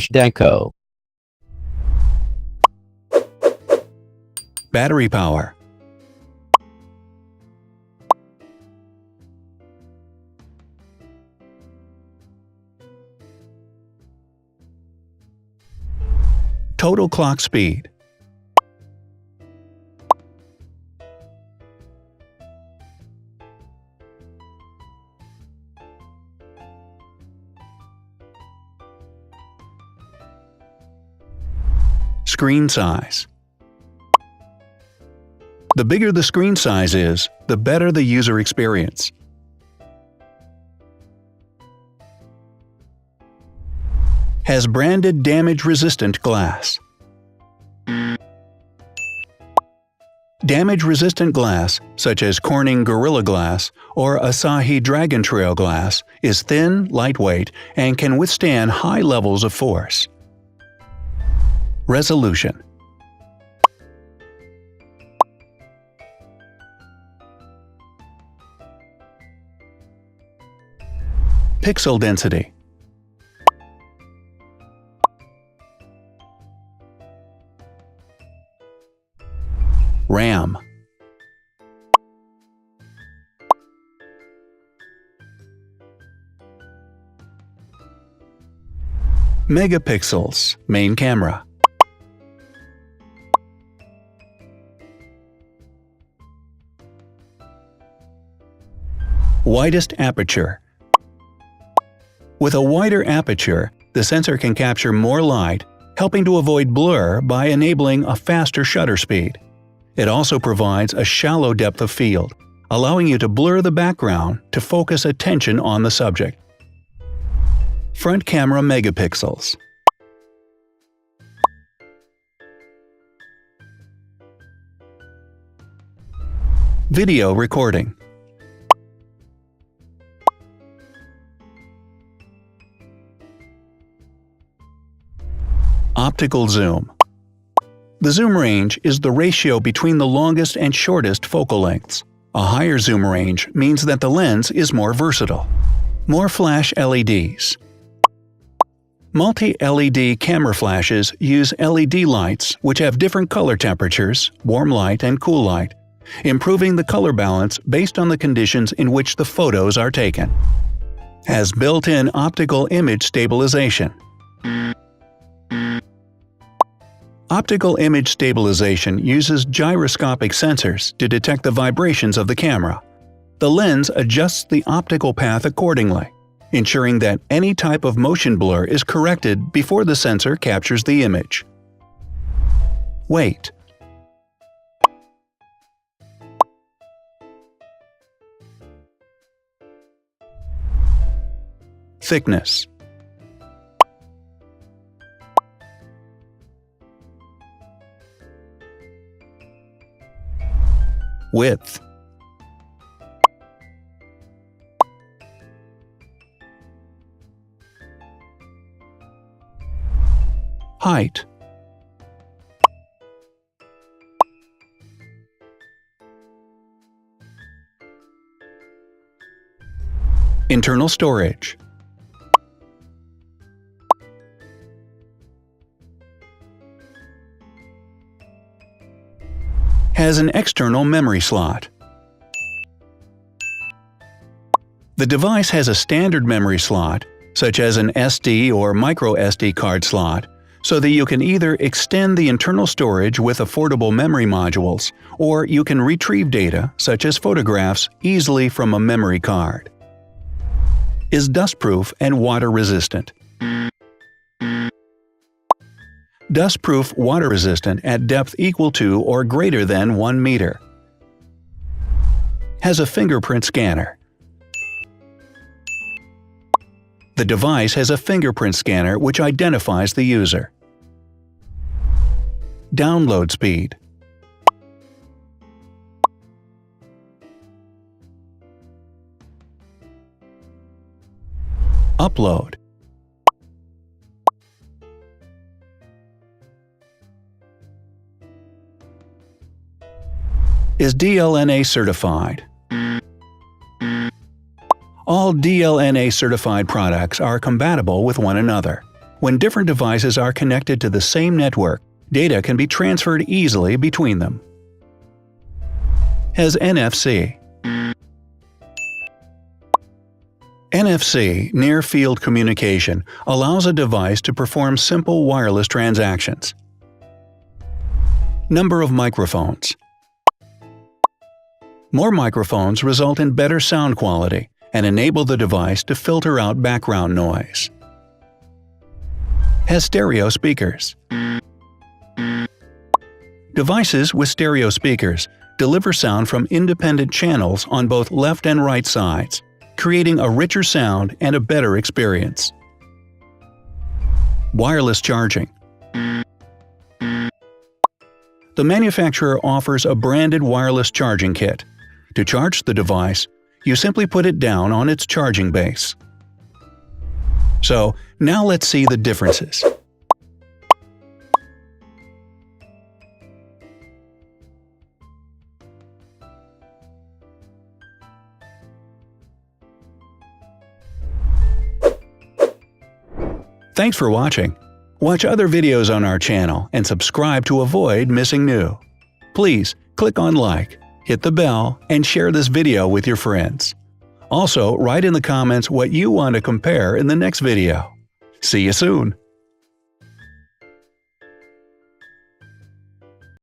Deco. Battery power. Total clock speed. Screen size. The bigger the screen size is, the better the user experience. Has branded damage-resistant glass. Damage-resistant glass, such as Corning Gorilla Glass or Asahi Dragon Trail Glass, is thin, lightweight, and can withstand high levels of force. Resolution. Pixel density. RAM. Megapixels, main camera. Widest aperture. With a wider aperture, the sensor can capture more light, helping to avoid blur by enabling a faster shutter speed. It also provides a shallow depth of field, allowing you to blur the background to focus attention on the subject. Front camera megapixels. Video recording. Optical zoom. The zoom range is the ratio between the longest and shortest focal lengths. A higher zoom range means that the lens is more versatile. More flash LEDs. Multi-LED camera flashes use LED lights which have different color temperatures, warm light and cool light, improving the color balance based on the conditions in which the photos are taken. Has built-in optical image stabilization. Optical image stabilization uses gyroscopic sensors to detect the vibrations of the camera. The lens adjusts the optical path accordingly, ensuring that any type of motion blur is corrected before the sensor captures the image. Weight. Thickness. Width. Height. Internal storage. Has an external memory slot. The device has a standard memory slot, such as an SD or micro SD card slot, so that you can either extend the internal storage with affordable memory modules, or you can retrieve data, such as photographs, easily from a memory card. Is dustproof and water-resistant. Dustproof water-resistant at depth equal to or greater than 1 meter. Has a fingerprint scanner. The device has a fingerprint scanner which identifies the user. Download speed. Upload. Is DLNA certified. All DLNA certified products are compatible with one another. When different devices are connected to the same network, data can be transferred easily between them. Has NFC. NFC, Near Field Communication, allows a device to perform simple wireless transactions. Number of microphones. More microphones result in better sound quality and enable the device to filter out background noise. Has stereo speakers. Devices with stereo speakers deliver sound from independent channels on both left and right sides, creating a richer sound and a better experience. Wireless charging. The manufacturer offers a branded wireless charging kit. To charge the device, you simply put it down on its charging base. So, now let's see the differences. Thanks for watching. Watch other videos on our channel and subscribe to avoid missing new. Please click on like, hit the bell, and share this video with your friends. Also, write in the comments what you want to compare in the next video. See you soon!